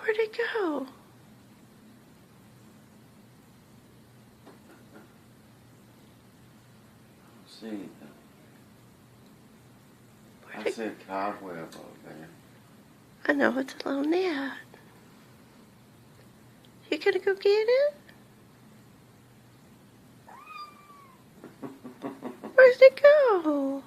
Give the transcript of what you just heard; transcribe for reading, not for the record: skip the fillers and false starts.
Where'd it go? See anything. I see a cobweb over there. I know, it's a little net. You gonna go get it? Where'd it go?